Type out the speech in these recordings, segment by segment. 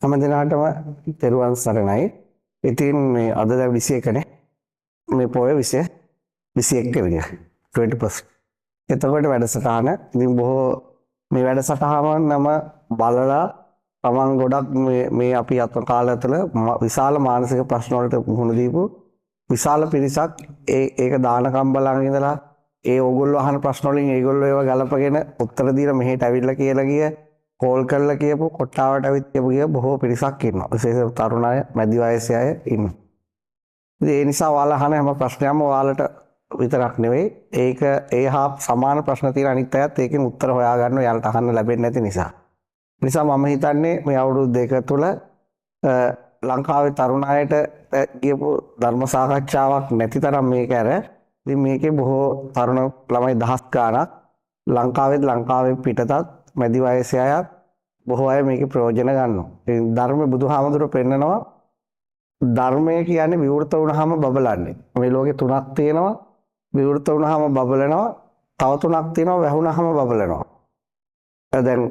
හැම දිනකටම තෙරුවන් සරණයි. ඉතින් මේ අද දැන් 21නේ. මේ පොය 21 වෙනිදා 21st. එතකොට වැඩසටහන ඉතින් බොහෝ මේ වැඩසටහන නම බලලා තමන් ගොඩක් මේ අපි අත කාලය තුළ විශාල මානසික ප්‍රශ්න වලට මුහුණ දීපු විශාල පිරිසක් ඒක දානකම් බලන් ඉඳලා ඒ ඕගොල්ලෝ අහන ප්‍රශ්න වලින් ඒගොල්ලෝ ඒවා ගලපගෙන උත්තර දීලා මෙහෙට ඇවිල්ලා කියලා ගිය කෝල් කරලා කියපු කොට්ටාවට ඇවිත් කියපු බොහෝ පිරිසක් ඉන්නවා. විශේෂයෙන් තරුණ අය, මැදි වයසේ අය ඉන්නවා. ඉතින් ඒ නිසා ඔයාලා අහන හැම ප්‍රශ්නයක්ම ඔයාලට විතරක් නෙවෙයි. ඒක ඒ හා සමාන ප්‍රශ්න තියෙන අනිත් අයත් ඒකෙන් උත්තර හොයාගන්න ඔයාලට අහන්න ලැබෙන්නේ නැති නිසා. නිසා මම හිතන්නේ මේ අවුරුදු දෙක තුළ ලංකාවේ තරුණ අයට කියපු ධර්ම සාකච්ඡාවක් නැති තරම් මේක ඇර. ඉතින් මේකේ බොහෝ තරුණ ළමයි දහස් ගාණක් ලංකාවේ පිටතත් මැදි වයසේ අයත් බොහෝ අය මේකේ ප්‍රයෝජන ගන්නවා. ඒ ධර්ම බුදුහාමුදුරුවෝ පෙන්නනවා ධර්මය කියන්නේ විවෘත වුණාම බබලන්නේ. මේ ලෝකේ තුනක් තියෙනවා. විවෘත වුණාම බබලනවා. තව තුනක් තියෙනවා වැහුණාම බබලනවා. දැන්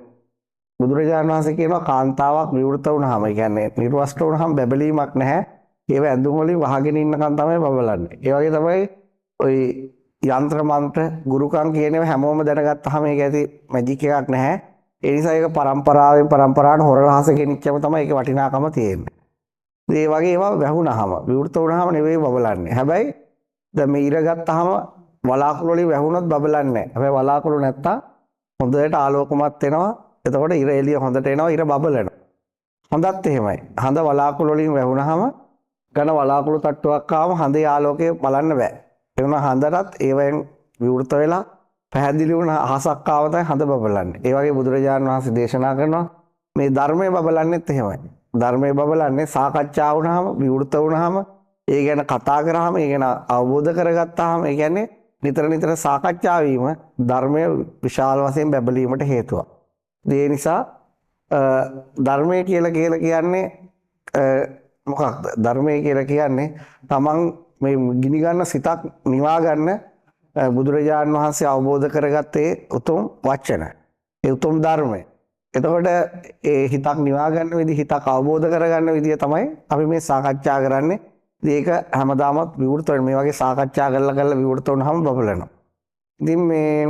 බුදුරජාණන් වහන්සේ කියනවා කාන්තාවක් විවෘත වුණාම, ඒ කියන්නේ නිර්වස්ත්‍ර වුණාම බබලීමක් නැහැ. ඒව ඇඳුම් වලින් වහගෙන ඉන්නකන් තමයි බබලන්නේ. ඒ වගේ තමයි ඔය යంత్ర මන්ත්‍ර ගුරුකම් කියනවා හැමෝම දැනගත්තාම ඒක ඇති මැජික් එකක් නැහැ. ඒ නිසා ඒක පරම්පරාවෙන් පරම්පරාවට හොරලහස ගෙනිච්චම තමයි ඒකේ වටිනාකම තියෙන්නේ. ඒ වගේ ඒවා වැහුණාම විවෘත වුණාම නෙවෙයි බබලන්නේ. හැබැයි දැන් මේ ඉර ගත්තාම වලාකුළු වලින් වැහුණොත් බබලන්නේ නැහැ. හැබැයි වලාකුළු නැත්තම් හොඳට ආලෝකමත් වෙනවා. එතකොට ඉර එළිය හොඳට එනවා, ඉර බබලනවා. හොඳත් එහෙමයි. හඳ වලාකුළු වලින් වැහුණාම ඝන වලාකුළු තට්ටුවක් ආවම හඳේ ආලෝකය බලන්න බෑ. ඒ වුණා හඳටත් ඒවෙන් විවෘත වෙලා පැහැදිලි වුණ අහසක් ආව තමයි හඳ බබලන්නේ. ඒ වගේ බුදුරජාණන් වහන්සේ දේශනා කරනවා මේ ධර්මයේ බබලන්නේත් එහෙමයි. ධර්මයේ බබලන්නේ සාකච්ඡා වුණාම, විවෘත වුණාම, ඒ ගැන කතා කරාම, ඒ ගැන අවබෝධ කරගත්තාම, ඒ කියන්නේ නිතර සාකච්ඡා වීම ධර්මයේ විශාල වශයෙන් බබලීමට හේතුවක්. ඒ නිසා ධර්මයේ කියලා කියන්නේ මොකක්ද? ධර්මයේ කියලා කියන්නේ තමන් මේ ගිනි ගන්න සිතක් නිවා ගන්න බුදුරජාණන් වහන්සේ අවබෝධ කරගත්තේ උතුම් වචන. ඒ උතුම් ධර්මය. එතකොට ඒ හිතක් නිවා ගන්න විදිහ, හිතක් අවබෝධ කරගන්න විදිහ තමයි අපි මේ සාකච්ඡා කරන්නේ. ඒක හැමදාමත් විවෘත වෙන මේ වගේ සාකච්ඡා කරලා විවෘත වුණාම බබලනවා. ඉතින් මේ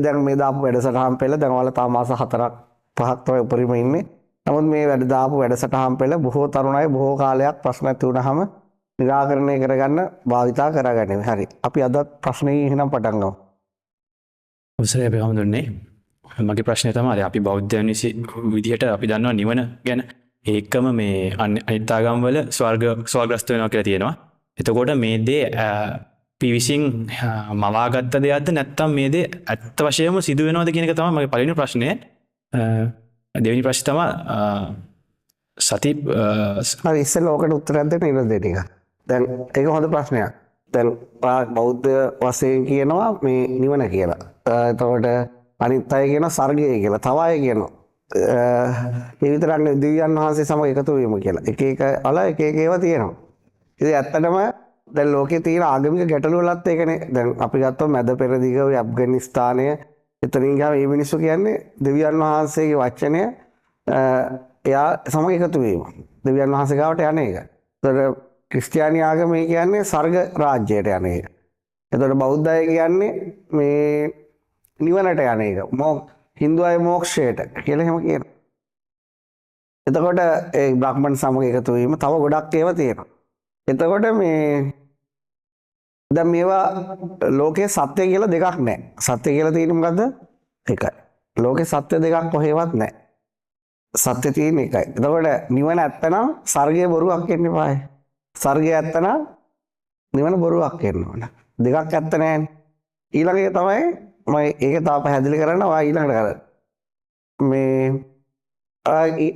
දැන් මේ දාපු වැඩසටහන් පෙළ දැන් ඔයාලා තාම මාස 4ක් 5ක් තමයි උපරිම ඉන්නේ. නමුත් මේ දාපු වැඩසටහන් පෙළ බොහෝ තරුණ අය බොහෝ කාලයක් ප්‍රශ්න ඇති වුණාම නිරාකරණය කරගන්න භාවිතා කරගන්නේ. හරි. අපි අද ප්‍රශ්නේ එහෙනම් පටන් ගමු. අවසරයි අපි හඳුන්නේ. මගේ ප්‍රශ්නේ තමයි අපි බෞද්ධයන් විදිහට අපි දන්නවා නිවන ගැන. ඒකම මේ අනිත් ආගම් වල ස්වර්ගස්ත වෙනවා කියලා තියෙනවා. එතකොට මේ දේ පිවිසින් මවාගත්ත දෙයක්ද නැත්නම් මේ දේ ඇත්ත වශයෙන්ම සිදු වෙනවද කියන එක තමයි මගේ පළවෙනි ප්‍රශ්නේ. දෙවෙනි ප්‍රශ්නේ තමයි සති හරි ඉස්සෙල්ලා ඔකට උත්තරයක් දෙන්න ඉන්න දෙන්න එක. දැන් ඒක හොඳ ප්‍රශ්නයක්. දැන් බෞද්ධ වශයෙන් කියනවා මේ නිවන කියලා. එතකොට අනිත් අය කියනවා ස්වර්ගය කියලා. තව අය කියනවා ඒ විතරක් නෙවෙයි දෙවියන් වහන්සේ සමග එකතු වීම කියලා. එක ඒවා තියෙනවා. ඉතින් ඇත්තටම දැන් ලෝකේ තියෙන ආගමික ගැටලු වලත් ඒකනේ. දැන් අපි ගත්තොත් මැද පෙරදිග ඔය අප්ගානිස්තානය එතනින් ගියාම මේ මිනිස්සු කියන්නේ දෙවියන් වහන්සේගේ වචනය එයා සමග එකතු වීම. දෙවියන් වහන්සේ ගාවට යන එක. එතකොට ක්‍රිස්තියානි ආගමේ කියන්නේ ස්වර්ග රාජ්‍යයට යන එක. එතකොට බෞද්ධ අය කියන්නේ මේ නිවනට යන එක. හින්දු අය මොක්ෂයට කියලා එහෙම කියනවා. එතකොට ඒ බ්‍රාහ්මණ සමග එකතු වීම තව ගොඩක් ඒවා තියෙනවා. එතකොට දැන් මේවා ලෝකේ සත්‍ය කියලා දෙකක් නැහැ. සත්‍ය කියලා තියෙන්නේ මොකද්ද? එකයි. ලෝකේ සත්‍ය දෙකක් කොහෙවත් නැහැ. සත්‍ය තියෙන එකයි. එතකොට නිවන ඇත්තනම් ස්වර්ගයේ බොරුවක් වෙන්න එපායි. ස්වර්ගය ඇත්තනම් නිවන බොරුවක් වෙන්න ඕන. දෙකක් ඇත්ත නැහැනේ. ඊළඟ එක තමයි මම ඒක තව පැහැදිලි කරන්න ඔයා ඊළඟට කරා. මේ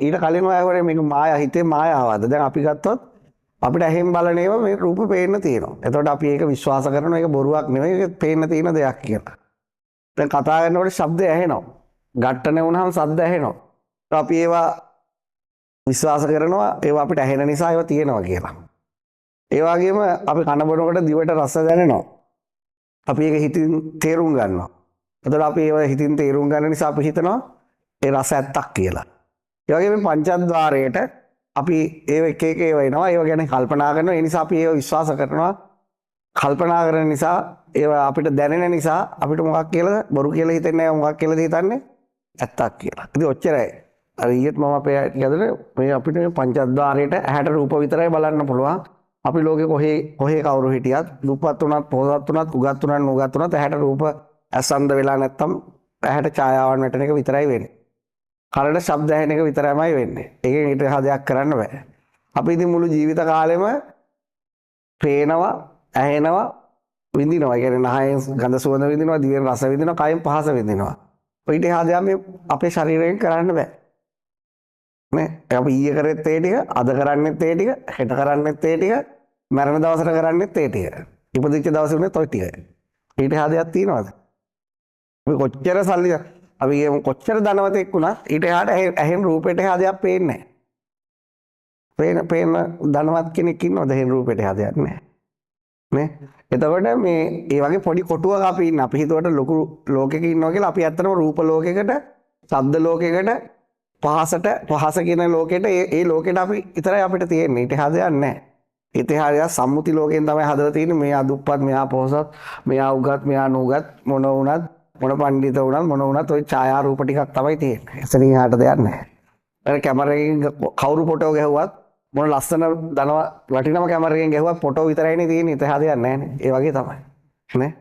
ඊට කලින් ඔයා මේක හිතේ මායාවද? දැන් අපි ගත්තොත් අපිට ඇහෙන් බලන ඒවා මේ රූප පේන්න තියෙනවා. එතකොට අපි ඒක විශ්වාස කරනවා ඒක බොරුවක් නෙවෙයි, ඒක පේන්න තියෙන දෙයක් කියලා. දැන් කතා කරනකොට ශබ්ද ඇහෙනවා. ඝට්ටන වුණාම ශබ්ද ඇහෙනවා. අපි ඒවා විශ්වාස කරනවා ඒවා අපිට ඇහෙන නිසා ඒවා තියෙනවා කියලා. ඒ වගේම අපි කන බොනකොට දිවට රස දැනෙනවා. අපි ඒක හිතින් තේරුම් ගන්නවා. එතකොට අපි ඒවා හිතින් තේරුම් ගන්න නිසා අපි හිතනවා ඒ රස ඇත්තක් කියලා. ඒ වගේ මේ පංචද්වාරයට අපි ඒ එක එක ඒවා එනවා. ඒව ගැන කල්පනා කරනවා. ඒ නිසා අපි ඒව විශ්වාස කරනවා. කල්පනා කරන නිසා ඒවා අපිට දැනෙන නිසා අපිට මොකක් කියලාද බොරු කියලා හිතෙන්නේ නැහැ. මොකක් කියලාද හිතන්නේ? ඇත්තක් කියලා. ඉතින් ඔච්චරයි. අර ඊයේත් මම අපේ කියදනේ මේ අපිට පංචද්වාරයට ඇහැට රූප විතරයි බලන්න පුළුවන්. අපි ලෝකේ කොහේ කවුරු හිටියත් දුප්පත් උනත් පොහොසත් උනත් උගත් උනත් නුගත් උනත් ඇහැට රූප ඇසන්ද වෙලා නැත්තම් ඇහැට ඡායාවන් වැටෙන එක විතරයි වෙන්නේ. කනට ශබ්ද ඇහෙන එක විතරමයි වෙන්නේ. ඒකෙන් ඊට එහා දෙයක් කරන්න බෑ. අපි ඉතින් මුළු ජීවිත කාලෙම පේනවා, ඇහෙනවා, විඳිනවා. ඒ කියන්නේ නහයෙන් ගඳ සුවඳ විඳිනවා, දිවෙන් රස විඳිනවා, කයෙන් පහස විඳිනවා. ඊට එහා දෙයක් මේ අපේ ශරීරයෙන් කරන්න බෑ. නේ අපි ඊයේ කරෙත් ඒ ටික, අද කරන්නෙත් ඒ ටික, හෙට කරන්නෙත් ඒ ටික, මරණ දවසට කරන්නෙත් ඒ ටික. ඉපදිච්ච දවසේ උනේත් ඔය ටික. ඊට එහා දෙයක් තියනවද? අපි කොච්චර සල්ලි අපි කොච්චර ධනවතෙක් වුණත් ඊට එහාට ඇහෙන් රූපෙට එහා දෙයක් පේන්නේ නැහැ. පේන ධනවත් කෙනෙක් ඉන්නවද ඇහෙන් රූපෙට එහා දෙයක් නැහැ. නේ එතකොට මේ ඒ වගේ පොඩි කොටුවක අපි ඉන්න. අපි හිතුවට ලොකු ලෝකෙක ඉන්නවා කියලා අපි ඇත්තටම රූප ලෝකයකට, ශබ්ද ලෝකයකට, පහස කියන ලෝකෙට ඒ ලෝකෙට අපි විතරයි අපිට තියෙන්නේ. ඊට එහා දෙයක් නැහැ. ඊට එහා දෙයක් සම්මුති ලෝකෙන් තමයි හදලා තියෙන්නේ. මෙයා දුප්පත්, මෙයා පොහොසත්, මෙයා උගත්, මෙයා නුගත්, මොන වුණත්, මොන පඬිත වුණත්, මොන වුණත් ওই ඡායා රූප ටිකක් තමයි තියෙන්නේ. එතනින් එහාට දෙයක් නැහැ. අර කැමරාවකින් කවුරු ෆොටෝ ගැහුවත් මොන ලස්සන වටිනම කැමරාවකින් ගැහුවත් ෆොටෝ විතරයිනේ තියෙන්නේ. ඊට එහා දෙයක් නැහැනේ. ඒ වගේ තමයි. නේ?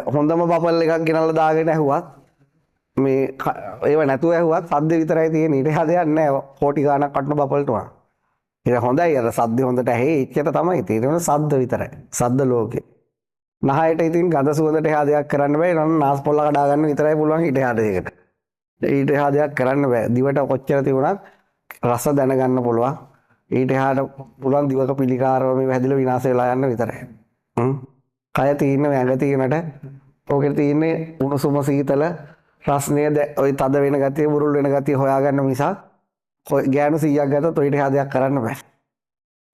හොඳම බබල් එකක් ගෙනල්ලා දාගෙන ඇහුවත් මේ ඒව නැතුව ඇහුවත් සද්ද විතරයි තියෙන්නේ. ඊට එහා දෙයක් නැහැ. කෝටි ගාණක් වටන බබල්ට උනා. ඒක හොඳයි. අර සද්ද හොඳට ඇහි එච්චර තමයි තියෙන්නේ. සද්ද විතරයි. සද්ද ලෝකේ. නහයට ඉතින් ගඳ සුවඳට එහා දෙයක් කරන්න බෑ. නෝන නාස් පොල්ල කඩා ගන්න විතරයි පුළුවන් ඊට එහා දෙයකට. ඊට එහා දෙයක් කරන්න බෑ. දිවට කොච්චර තිබුණත් රස දැනගන්න පුළුවන්. ඊට එහාට පුළුවන් දිවක පිළිකාරව මේ හැදිලා විනාශ වෙලා යන්න විතරයි. කය තියෙන ඇඟ තියෙනට ඕකේ තියෙන්නේ උණුසුම සීතල රස්නේ ඔය තද වෙන ගතිය බුරුල් වෙන ගතිය හොයාගන්න මිසක් ගෑනු 100ක් ගත්තොත් ඔය ඊට එහා දෙයක් කරන්න බෑ.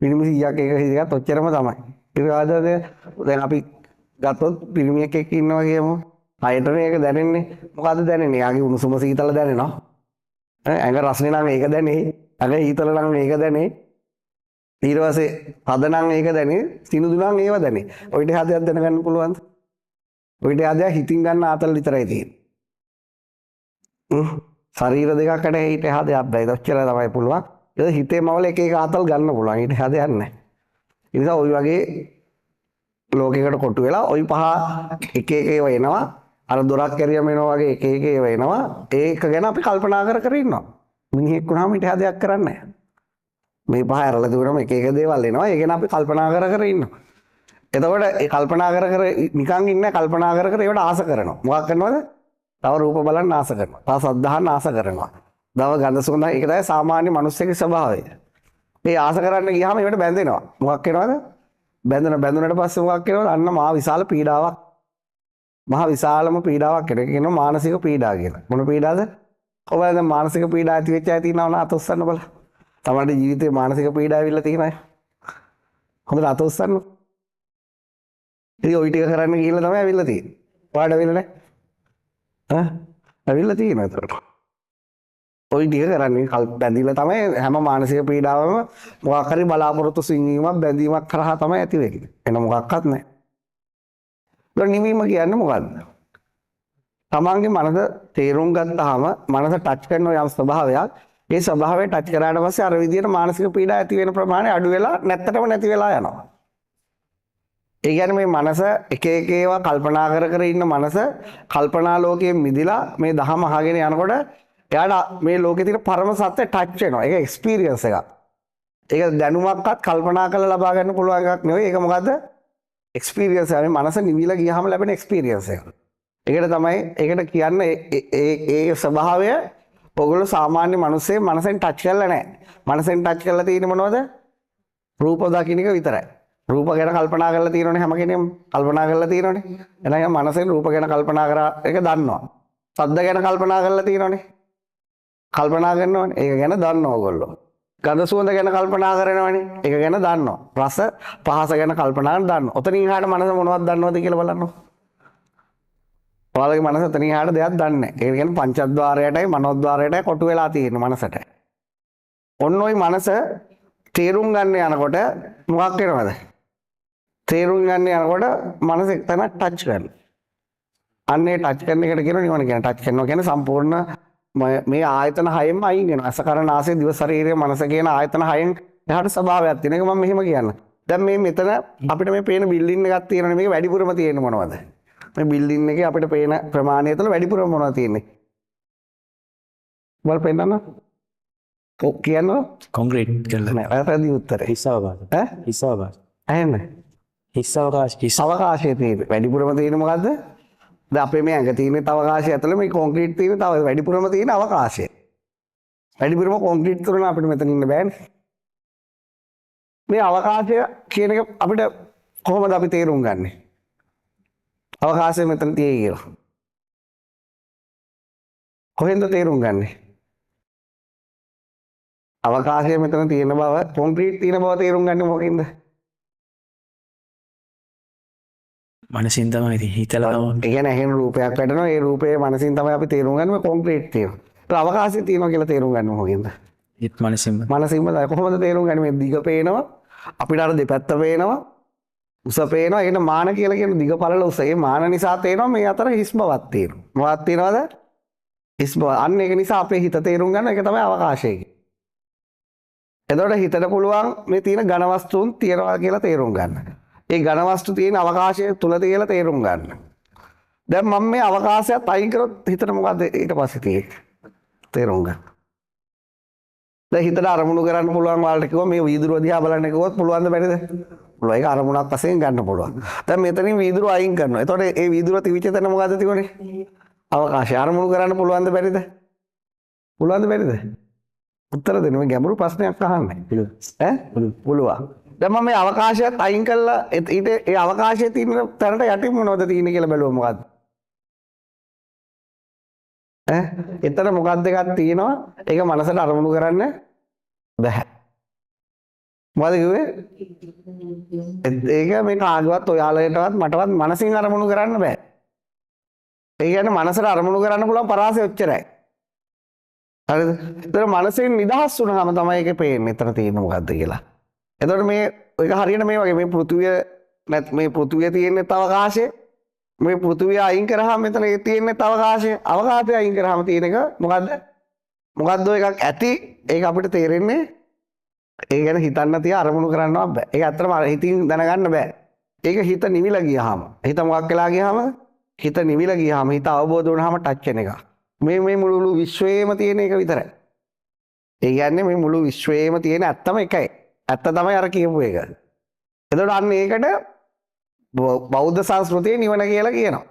පිරිමි 100ක් එක හිතගත් ඔච්චරම තමයි. ඊට දැන් අපි ගත්තොත් පිරිමියෙක් එක්ක ඉන්නවා කියමු. හයට මේක දැනෙන්නේ. මොකද්ද දැනෙන්නේ? යාගේ උණුසුම සීතල දැනෙනවා. ඇඟ රස්නේ නම් ඒක දැනේ. ඇඟ හීතල නම් ඒක දැනේ. ඊට පස්සේ පද නම් ඒක දැනේ. සිනුදු නම් ඒව දැනේ. ඔය ඊට හදයක් දැනගන්න පුළුවන්ද? ඔය ඊට හදයක් හිතින් ගන්න ආතල් විතරයි තියෙන්නේ. ශරීර දෙකකට ඊට හදයක් බෑ. ඔච්චර තමයි පුළුවන්. ඒක හිතේ මවල එක එක ආතල් ගන්න පුළුවන්. ඊට හදයක් නැහැ. ඒ නිසා ওই වගේ ලෝකයකට කොටු වෙලා ওই පහ එක එක ඒවා එනවා. අර දොරක් කැරියම එනවා වගේ එක එක ඒවා එනවා. ඒක ගැන අපි කල්පනා කර ඉන්නවා. මිනිහෙක් වුණාම ඊට හදයක් කරන්නේ නැහැ. මේ පහ ඇරලා දුවනම එක එක දේවල් එනවා. ඒ ගැන අපි කල්පනා කර ඉන්නවා. එතකොට ඒ කල්පනා කර නිකන් ඉන්නේ කල්පනා කර ඒවට ආස කරනවා. මොකක් කරනවද? තව රූප බලන්න ආස කරනවා. තව සද්ධාහන ආස කරනවා. තව ගඳ සුවඳ ඒක තමයි සාමාන්‍ය මිනිස්සෙගේ ස්වභාවය. මේ ආස කරන්න ගියාම ඒවට බැඳෙනවා. මොකක් වෙනවද? බැඳුනට පස්සේ මොකක් වෙනවද? අන්න මහා විශාල පීඩාවක්. මහා විශාලම පීඩාවක් කියනවා මානසික පීඩා කියලා. මොන පීඩාද? ඔබලා දැන් මානසික පීඩා ඇති වෙච්ච අය තියෙනව නා අත උස්සන්න බල. තමන්ගේ ජීවිතේ මානසික පීඩා ඇවිල්ලා තියෙන අය. හොඳට අත උස්සන්න. ඉතින් ওই ටික කරන්න ගිහිල්ලා තමයි ඇවිල්ලා තියෙන්නේ. ඔයාලට ඇවිල්ලා නැහැ. ඇවිල්ලා තියෙනවා ඒතකොට. ওই ටික කරන්නේ බැඳිලා තමයි හැම මානසික පීඩාවම මොකක් හරි බලාපොරොත්තු සිංවීමක් බැඳීමක් කරහා තමයි ඇති වෙන්නේ. එන මොකක්වත් නැහැ. ඒක නිවීම කියන්නේ මොකද්ද? තමන්ගේ මනස තේරුම් ගත්තාම මනස ටච් කරන යම් ස්වභාවයක් ඒ ස්වභාවය ටච් කරාට පස්සේ අර විදියට මානසික පීඩා ඇති වෙන ප්‍රමාණය අඩු වෙලා නැත්තටම නැති වෙලා යනවා. ඒ කියන්නේ මේ මනස එක එක ඒවා කල්පනා කර ඉන්න මනස කල්පනා ලෝකයෙන් මිදිලා මේ දහම අහගෙන යනකොට එයාට මේ ලෝකේ තියෙන පරම සත්‍ය ටච් වෙනවා. ඒක එක්ස්පීරියන්ස් එකක්. ඒක දැනුමක්වත් කල්පනා කරලා ලබා ගන්න පුළුවන් එකක් නෙවෙයි. ඒක මොකද්ද? එක්ස්පීරියන්ස් එක. මනස නිවිලා ගියාම ලැබෙන එක්ස්පීරියන්ස් එක. ඒකට තමයි ඒකට කියන්නේ ඒ ස්වභාවය ඔයගොල්ලෝ සාමාන්‍ය මිනිස්සේ මනසෙන් ටච් කරලා නැහැ. මනසෙන් ටච් කරලා තියෙන්නේ මොනවද? රූප දකින්න එක විතරයි. රූප ගැන කල්පනා කරලා තියෙනවනේ හැම කෙනෙක්ම කල්පනා කරලා තියෙනවනේ. එහෙනම් මනසෙන් රූප ගැන කල්පනා කරා එක දන්නවා. ශබ්ද ගැන කල්පනා කරලා තියෙනවනේ. කල්පනා කරනවනේ. ඒක ගැන දන්නවා ඔයගොල්ලෝ. ගඳ සුවඳ ගැන කල්පනා කරනවනේ. ඒක ගැන දන්නවා. රස පහස ගැන කල්පනා කරන දන්නවා. ඔතනින් එහාට මනස මොනවද දන්නවද කියලා බලන්න. ඔයාලගේ මනස එතනින් එහාට දෙයක් දන්නේ නැහැ. ඒ කියන්නේ පංචද්වාරයටයි මනෝද්වාරයටයි කොටු වෙලා තියෙන මනසට. ඔන්න ඔය මනස තේරුම් ගන්න යනකොට මොකක් වෙනවද? තේරුම් ගන්න යනකොට මනස එක්තැන ටච් කරනවා. අන්නේ ටච් කරන එකට කියනවා නිවන කියන්නේ. ටච් කරනවා කියන්නේ සම්පූර්ණ මේ ආයතන හයෙන්ම අයින් වෙනවා. අස කන නාසය දිව ශරීරය මනස කියන ආයතන හයෙන් එහාට ස්වභාවයක් තියෙන එක මම මෙහෙම කියන්න. දැන් මේ මෙතන අපිට මේ පේන බිල්ඩින් එකක් තියෙනනේ මේක වැඩිපුරම තියෙන්නේ මොනවද? මේ බිල්ඩින් එකේ අපිට පේන ප්‍රමාණය තුළ වැඩිපුරම මොනවද තියෙන්නේ? වල පෙන්නන්න. කියනවා කොන්ක්‍රීට් කරලා නෑ වැරදි උත්තරේ. හිස් අවකාශ. හිස් අවකාශ. ඇහෙන්නේ? හිස් අවකාශ. හිස් අවකාශයේ තියෙන වැඩිපුරම තියෙන මොකද්ද? දැන් අපේ මේ ඇඟ තියෙන අවකාශය ඇතුළේ මේ කොන්ක්‍රීට් තියෙන තව වැඩිපුරම තියෙන අවකාශය. වැඩිපුරම කොන්ක්‍රීට් කරන අපිට මෙතන ඉන්න බෑනේ. මේ අවකාශය කියන එක අපිට කොහොමද අපි තේරුම් ගන්නෙ? අවකාශය මෙතන තියෙයි කියලා. කොහෙන්ද තේරුම් ගන්නෙ? අවකාශය මෙතන තියෙන බව කොන්ක්‍රීට් තියෙන බව තේරුම් ගන්න මොකකින්ද? මනසින් තමයි හිතලා තමයි. ඒ කියන්නේ ඇහෙන රූපයක් වැටෙනවා ඒ රූපේ මනසින් තමයි අපි තේරුම් ගන්නේ මේ කොන්ක්‍රීට් තියෙනවා. ඒක අවකාශය තියෙනවා කියලා තේරුම් ගන්න මොකකින්ද? ඒත් මනසින්ම. මනසින්ම කොහොමද තේරුම් ගන්නේ මේ දිග පේනවා අපිට අර දෙපැත්ත පේනවා උස පේනවා ඒකට මාන කියලා කියන දිග පළල උස ඒ මාන නිසා තේරෙනවා මේ අතර හිස් බවක් තියෙනවා. මොකක්ද තියෙනවද? හිස් බව. අන්න ඒක නිසා අපේ හිත තේරුම් ගන්න ඒක තමයි අවකාශය කියන්නේ. එතකොට හිතට පුළුවන් මේ තියෙන ඝන වස්තුන් තියනවා කියලා තේරුම් ගන්න. ඒ ඝන වස්තු තියෙන අවකාශය තුල තියලා තේරුම් ගන්න. දැන් මම මේ අවකාශයත් අයින් කරොත් හිතට මොකද ඊට පස්සේ තියෙන්නේ? තේරුම් ගන්න. දැන් හිතට අරමුණු කරන්න පුළුවන් වලට කිව්වා මේ වීදුරුව දිහා බලන්න කිව්වොත් පුළුවන්ද බැරිද? පුළුවන්. ඒක අරමුණක් වශයෙන් ගන්න පුළුවන්. දැන් මෙතනින් වීදුරුව අයින් කරනවා. එතකොට ඒ වීදුරුව තිවිච්ච තැන මොකද්ද තිබුණේ? අවකාශය. අරමුණු කරන්න පුළුවන්ද බැරිද? පුළුවන්ද බැරිද? උත්තර දෙන්න මේ ගැඹුරු ප්‍රශ්නයක් අහන්නේ. ඈ? පුළුවන්. දැන් මම මේ අවකාශයත් අයින් කළා ඊට ඒ අවකාශයේ තියෙන තැනට යටින් මොනවද තියෙන්නේ කියලා බැලුවා මොකද්ද? එතන මොකක්ද එකක් තියෙනවා ඒක මනසට අරමුණු කරන්න බැහැ. මොකද කිව්වේ? ඒක මේ කාගවත් ඔයාලටවත් මටවත් මනසින් අරමුණු කරන්න බෑ. ඒ කියන්නේ මනසට අරමුණු කරන්න පුළුවන් පරාසය ඔච්චරයි. හරිද? ඒතර මනසෙන් නිදහස් වුණාම තමයි ඒකේ පේන්නේ එතන තියෙන්නේ මොකද්ද කියලා. එතකොට මේ ඒක හරියට මේ වගේ මේ පෘථුවිය තියෙන අවකාශය මේ පෘථුවිය අයින් කරාම මෙතන තියෙන අවකාශය අවකාශය අයින් කරාම තියෙන එක මොකද්ද? මොකද්ද එකක් ඇති ඒක අපිට තේරෙන්නේ ඒ ගැන හිතන්න තිය අරමුණු කරන්නවත් බෑ. ඒක ඇත්තටම හිතින් දැනගන්න බෑ. ඒක හිත නිවිලා ගියාම හිත මොකක් වෙලා ගියාම හිත නිවිලා ගියාම හිත අවබෝධ වුණාම ටච් වෙන එක. මේ මුළු විශ්වයේම තියෙන එක විතරයි. ඒ කියන්නේ මේ මුළු විශ්වයේම තියෙන ඇත්තම එකයි. ඇත්ත තමයි අර කියපු එක. එතකොට අන්න ඒකට බෞද්ධ සංස්කෘතියේ නිවන කියලා කියනවා.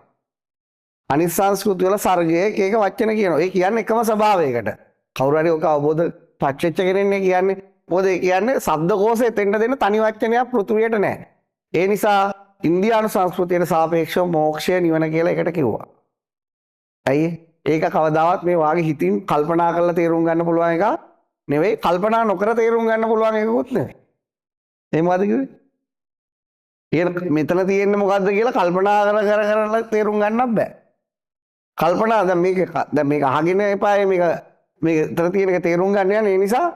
අනිත් සංස්කෘති වල සර්ගය එක වචන කියනවා. ඒ කියන්නේ එකම ස්වභාවයකට. කවුරු හරි ඔක අවබෝධ පච්චෙච්ච කෙනෙක්නේ කියන්නේ. මොකද ඒ කියන්නේ ශබ්දකෝෂයෙන් දෙන්න දෙන තනි වචනයක් පෘථුවියට නැහැ. ඒ නිසා ඉන්දියානු සංස්කෘතියට සාපේක්ෂව මෝක්ෂය නිවන කියලා එකට කිව්වා. ඇයි? ඒක කවදාවත් මේ වාගේ හිතින් කල්පනා කරලා තේරුම් ගන්න පුළුවන් එක නෙවෙයි. කල්පනා නොකර තේරුම් ගන්න පුළුවන් එකකුත් නෙවෙයි. ඒ මොකද කිව්වේ? මෙතන තියෙන්නේ මොකද්ද කියලා කල්පනා කර තේරුම් ගන්නත් බෑ. කල්පනා දැන් මේක අහගෙන එපායි මේක එතන තියෙන එක තේරුම් ගන්න යන්නේ ඒ නිසා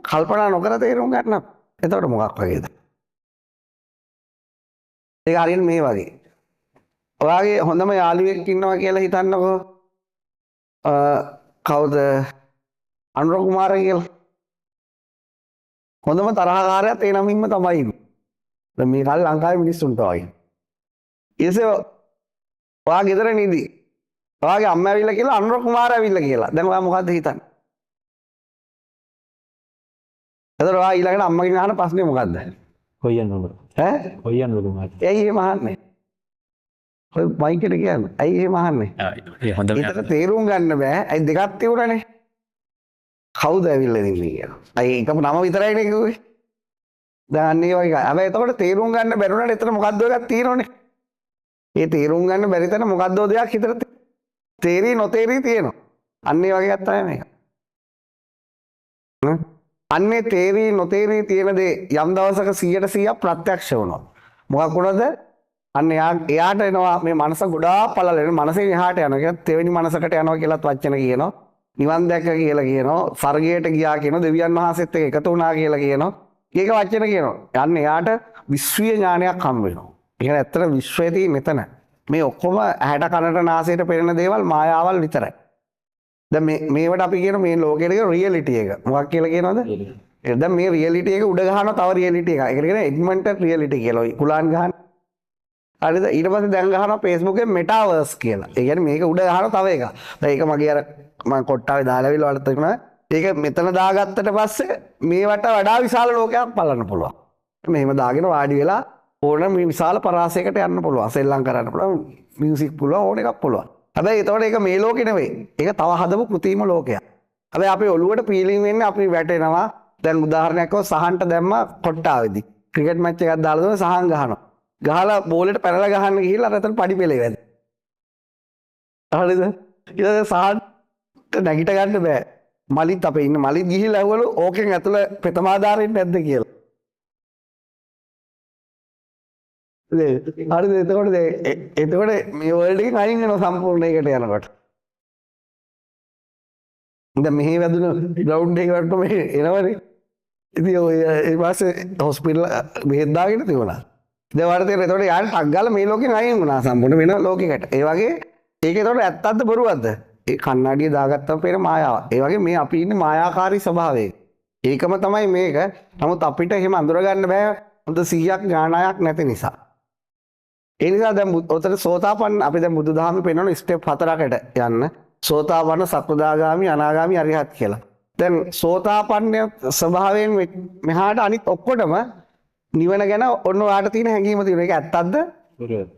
කල්පනා නොකර තේරුම් ගන්න. එතකොට මොකක් වගේද? ඒක හරියට මේ වගේ. ඔයාගේ හොඳම යාළුවෙක් ඉන්නවා කියලා හිතන්නකෝ. කවුද? අනුර කුමාර කියලා. හොඳම තරහකාරයත් ඒ නමින්ම තමයි ඉන්නේ. දැන් මේ කාලේ ලංකාවේ මිනිස්සුන්ට වගේ. ඊටසේ ඔයා ගෙදර නිදි. ඔයාගේ අම්මා ඇවිල්ලා කියලා අනුර කුමාර ඇවිල්ලා කියලා. දැන් ඔයා මොකද්ද හිතන්නේ? එතකොට ඔයා ඊළඟට අම්මගෙන් අහන ප්‍රශ්නේ මොකද්ද? කොයි යනවද? කොයි යනවද මාත්? ඇයි එහෙම අහන්නේ? ඔය මයිකෙට කියන්නේ. ඇයි එහෙම අහන්නේ? ඒ හොඳම ඒකට තේරුම් ගන්න බෑ. ඇයි දෙකක් තියුණානේ. කවුද ඇවිල්ලා ඉන්නේ කියලා. අයි එකම නම විතරයිනේ කිව්වේ. දැන් ඒ වගේ. හැබැයි එතකොට තේරුම් ගන්න බැරුණාට එතන මොකද්ද එකක් තියෙනවනේ. ඒ තේරුම් ගන්න බැරි තැන මොකද්ද දෙයක් හිතට තේරි නොතේරි තියෙනවා. අන්න ඒ වගේ එකක් තමයි මේක. අන්නේ තේරි නොතේරි තියෙන දේ යම් දවසක 100% ප්‍රත්‍යක්ෂ වුණා. මොකක් වුණාද? අන්න එයාට එනවා මේ මනස ගොඩාක් පළල වෙන මනසෙන් එහාට යනවා. කියන්නේ තෙවෙනි මනසකට යනවා කියලාත් වචන කියනවා. නිවන් දැක්ක කියලා කියනවා. ස්වර්ගයට ගියා කියනවා. දෙවියන් වහන්සේත් එක්ක එකතු වුණා කියලා කියනවා. ඒක වචන කියනවා. අන්න එයාට විශ්වීය ඥානයක් හම්බ වෙනවා. ඒ කියන්නේ ඇත්තට විශ්වයේ තියෙන මෙතන. මේ ඔක්කොම ඇහැට කනට නාසයට පෙනෙන දේවල් මායාවල් විතරයි. දැන් මේවට අපි කියන මේ ලෝකයේ කියන රියැලිටි එක. මොකක් කියලා කියනවද? දැන් මේ රියැලිටි එක උඩ ගහනවා තව රියැලිටි එකක්. ඒකට කියන එග්මන්ටඩ් රියැලිටි කියලා. ඔය කුලාන් ගහන. හරිද? ඊට පස්සේ දැන් ගහනවා Facebook එකේ මෙටාවර්ස් කියලා. ඒ කියන්නේ මේක උඩ ගහනවා තව එකක්. දැන් ඒක මගේ අර මම කොට්ටාවේ දාලා විල වලට තිබුණා. ඒක මෙතන දාගත්තට පස්සේ මේවට වඩා විශාල ලෝකයක් බලන්න පුළුවන්. මෙහෙම දාගෙන වාඩි වෙලා ඕන මේ විශාල පරාසයකට යන්න පුළුවන්. සෙල්ලම් කරන්න පුළුවන්. මියුසික් පුළුවන් ඕන එකක් පුළුවන්. හැබැයි ඒතකොට ඒක මේ ලෝකේ නෙවෙයි. ඒක තව හදපු කෘතිම ලෝකයක්. හැබැයි අපේ ඔළුවට පීලිං වෙන්නේ අපි වැටෙනවා. දැන් උදාහරණයක් ඔය සහන්ට දැම්ම කොට්ටාවේදී. ක්‍රිකට් මැච් එකක් දාලා දුන්නා සහන් ගහනවා. ගහලා බෝලෙට පැනලා ගහන්න ගිහිල්ලා අර එතන පඩි පෙලේ වැද. හරිද? ඊට සහන් නැගිට ගන්න බෑ. මලිත් අපේ ඉන්න මලිත් ගිහිල්ලා ඇහුවලු ඕකෙන් ඇතුළ ප්‍රථමාධාරයෙන් නැද්ද කියලා. හරිද? එතකොට මේ වර්ල්ඩ් එකෙන් අයින් වෙනවා සම්පූර්ණ එකට යනකොට. දැන් මෙහි වැදුණු ග්‍රවුන්ඩ් එකකට මේ එනවනේ. ඉතින් ඔය ඊ පස්සේ හොස්පිටල් බෙහෙත් දාගෙන තිබුණා. දැන් වරද එතකොට යාට ටක් ගාලා මේ ලෝකෙන් අයින් වුණා සම්පූර්ණ වෙන ලෝකයකට. ඒ වගේ ඒක එතකොට ඇත්තක්ද බොරුවක්ද? ඒ කණ්ණාඩිය දාගත්තම පේන මායාව. ඒ වගේ මේ අපි ඉන්නේ මායාකාරී ස්වභාවයක. ඒකම තමයි මේක. නමුත් අපිට එහෙම අඳුර ගන්න බෑ. හොඳ 100ක් ඥානයක් නැති නිසා. ඒ නිසා දැන් ඔතන සෝතාපන්න අපි දැන් බුදුදහමේ පෙන්වන ස්ටෙප් 4කට යන්න. සෝතාපන්න, සකෘදාගාමි, අනාගාමි, අරිහත් කියලා. දැන් සෝතාපන්න ස්වභාවයෙන් මෙහාට අනිත් ඔක්කොටම නිවන ගැන ඔන්න ඔයාට තියෙන හැඟීම තියෙනවා. ඒක ඇත්තක්ද?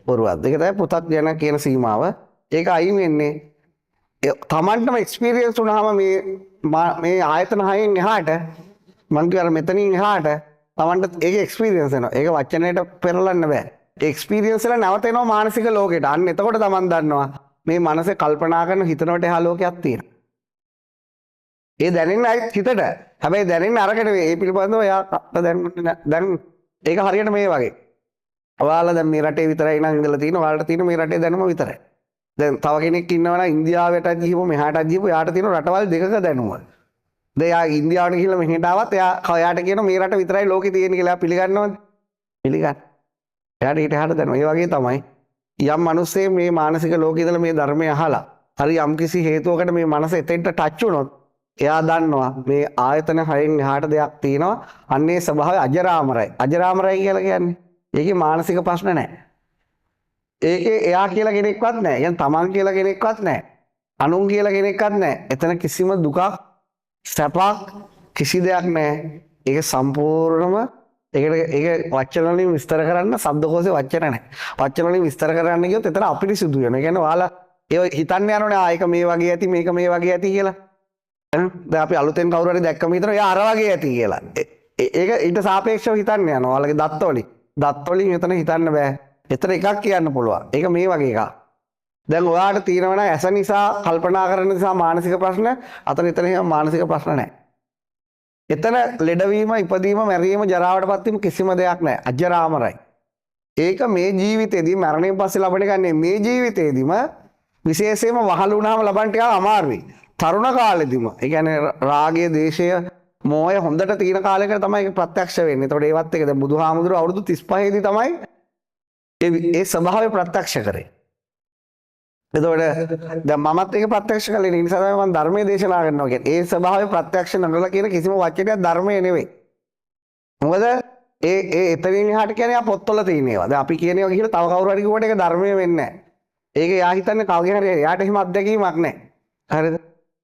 බොරුවක්ද? ඒක තමයි පුතග්ජන කියන සීමාව. ඒක අයින් වෙන්නේ තමන්ටම එක්ස්පීරියන්ස් වුණාම මේ ආයතන හයෙන් එහාට මං කියවල මෙතනින් එහාට තමන්ට ඒක එක්ස්පීරියන්ස් වෙනවා. ඒක වචනයට පෙරලන්න බෑ. ඒ එක්ස්පීරියන්ස් එක නැවත එනවා මානසික ලෝකෙට. අන්න එතකොට තමන් දන්නවා මේ මනසේ කල්පනා කරන හිතනවට එහා ලෝකයක් තියෙනවා. ඒ දැනෙන්නේ අයිත් හිතට. හැබැයි දැනෙන්නේ අරකට නෙවෙයි. ඒ පිළිබඳව එයා දැන් ඒක හරියට මේ වගේ. ඔයාලා දැන් මේ රටේ විතරයි නම් ඉඳලා තියෙන. ඔයාලට තියෙන මේ රටේ දැනුම විතරයි. දැන් තව කෙනෙක් ඉන්නවනම් ඉන්දියාවට ගිහුව මෙහාට ගිහුව යාට තියෙන රටවල් දෙකක දැනුම. දැන් යා ඉන්දියාවට ගිහිල්ලා මෙහෙට ආවත් එයාට කියන මේ රට විතරයි ලෝකේ තියෙන කියලා පිළිගන්නවද? පිළිගන්න. එයාට ඊට එහාට දැනුම. ඒ වගේ තමයි යම් මිනිස්සේ මේ මානසික ලෝකේ ඉඳලා මේ ධර්මය අහලා හරි යම්කිසි හේතුවකට මේ මනස එතෙන්ට ටච් වුණොත් එයා දන්නවා මේ ආයතන හයෙන් එහාට දෙයක් තියෙනවා. අන්නේ ස්වභාවය අජරාමරයි. අජරාමරයි කියලා කියන්නේ ඒකේ මානසික ප්‍රශ්න නැහැ. ඒකේ එයා කියලා කෙනෙක්වත් නැහැ. يعني තමන් කියලා කෙනෙක්වත් නැහැ. අනුන් කියලා කෙනෙක්වත් නැහැ. එතන කිසිම දුකක්, සැපක් කිසි දෙයක් නැහැ. ඒක සම්පූර්ණම ඒක වචන වලින් විස්තර කරන්න શબ્දකෝෂේ වචන නැහැ. වචන වලින් විස්තර කරන්න ගියොත් එතන අපිරිසුදු වෙනවා. ඒ කියන්නේ ඔයාලා ඒ හිතන්න යනෝනේ ඒක මේ වගේ ඇති මේක මේ වගේ ඇති කියලා. දැන් අපි අලුතෙන් කවුරු හරි දැක්කම හිතනවා එයා අර වගේ ඇති කියලා. ඒක ඊට සාපේක්ෂව හිතන්න යනවා. ඔයාලගේ දත් වලින්. දත් වලින් එතන හිතන්න බෑ. එතන එකක් කියන්න පුළුවන්. ඒක මේ වගේ එකක්. දැන් ඔයාට තියෙනවා නම් ඇස නිසා කල්පනා කරන නිසා මානසික ප්‍රශ්න, අතන එතන එහෙම මානසික ප්‍රශ්න නැහැ. එතන ලෙඩවීම, ඉපදීම, මැරීම, ජරාවටපත් වීම කිසිම දෙයක් නැහැ. අජරාමරයි. ඒක මේ ජීවිතේදී මරණයෙන් පස්සේ ලබන එක නෙමෙයි. මේ ජීවිතේදීම විශේෂයෙන්ම වහල් වුණාම ලබන්න ටිකක් අමාරුයි. තරුණ කාලෙදිම. ඒ කියන්නේ රාගය, දේශය, මෝහය හොඳට තියෙන කාලයකට තමයි ඒක ප්‍රත්‍යක්ෂ වෙන්නේ. ඒතකොට ඒවත් එක දැන් බුදුහාමුදුරුවෝ අවුරුදු 35 දී තමයි ඒ ස්වභාවය ප්‍රත්‍යක්ෂ කරේ. එතකොට දැන් මමත් ඒක ප්‍රත්‍යක්ෂ කළේ නේ. නිසා තමයි මම ධර්මයේ දේශනා කරනවා කියන්නේ. ඒ ස්වභාවය ප්‍රත්‍යක්ෂ නොකලා කියන කිසිම වචනයක් ධර්මයේ නෙවෙයි. මොකද එතනින් එහාට කියන්නේ පොත්වල තියෙන ඒවා. දැන් අපි කියන ඒවා කියලා තව කවුරු හරි කිව්වට ඒක ධර්මයේ වෙන්නේ නැහැ. ඒක යා හිතන්නේ කවගේ හරි යාට එහෙම අත්දැකීමක් නැහැ. හරිද?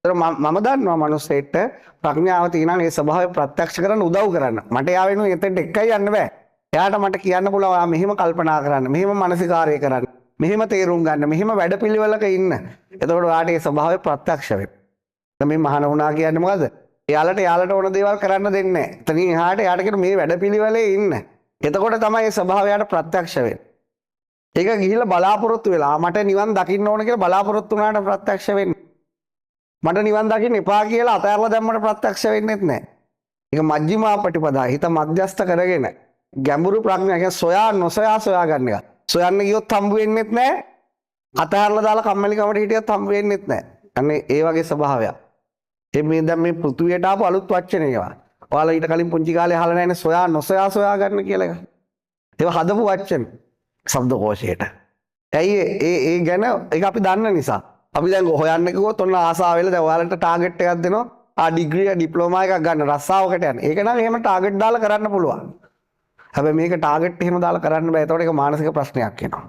මම දන්නවා මනුස්සයෙක්ට ප්‍රඥාව තියෙනවා ඒ ස්වභාවය ප්‍රත්‍යක්ෂ කරන්න උදව් කරන්න. මට යා වෙනුවෙන් එතෙන්ට එකයි යන්න බෑ. එයාට මට කියන්න පුළුවන් ආ මෙහෙම කල්පනා කරන්න, මෙහෙම මානසිකාරය කරන්න, මෙහෙම තේරුම් ගන්න, මෙහෙම වැඩපිළිවෙලක ඉන්න. එතකොට ඔයාට ඒ ස්වභාවය ප්‍රත්‍යක්ෂ වෙනවා. දැන් මේ මහාන වුණා කියන්නේ මොකද්ද? එයාලට ඕන දේවල් කරන්න දෙන්නේ නැහැ. එතනින් එහාට එයාට කියන මේ වැඩපිළිවෙලේ ඉන්න. එතකොට තමයි ඒ ස්වභාවයට ප්‍රත්‍යක්ෂ වෙන්නේ. ඒක ගිහිල්ලා බලාපොරොත්තු වෙලා මට නිවන් දකින්න ඕන කියලා බලාපොරොත්තු වුණාට ප්‍රත්‍යක්ෂ වෙන්නේ. මට නිවන් දකින්න එපා කියලා අතහැරලා දැම්මට ප්‍රත්‍යක්ෂ වෙන්නේත් නැහැ. ඒක මජ්ක්‍ධිමා ප්‍රතිපදා. හිත මධ්‍යස්ථ කරගෙන ගැඹුරු ප්‍රඥා කියන්නේ සොයා නොසොයා ගන්න එක. සොයන්න ගියොත් හම්බ වෙන්නෙත් නැහැ. අතහැරලා දාලා කම්මැලිකමට හිටියත් හම්බ වෙන්නෙත් නැහැ. අන්න ඒ වගේ ස්වභාවයක්. මේ දැන් මේ පෘථුවියට ආපු අලුත් වචන ඒවා. ඔයාලා ඊට කලින් පුංචි කාලේ අහලා නැහැනේ සොයා නොසොයා සොයා ගන්න කියලා එක. ඒවා හදපු වචන ශබ්දකෝෂයට. ඇයි ඒ ගැන ඒක අපි දන්න නිසා. අපි දැන් හොයන්න කිව්වොත් ඔන්න ආසාව වෙලා දැන් ඔයාලට ටාගට් එකක් දෙනවා. ඩිග්‍රී ඩිප්ලෝමා එකක් ගන්න රස්සාවකට යන. ඒක නම් එහෙම ටාගට් දාලා කරන්න පුළුවන්. හැබැයි මේක ටාගට් එහෙම දාලා කරන්න බෑ. ඒතකොට ඒක මානසික ප්‍රශ්නයක් වෙනවා.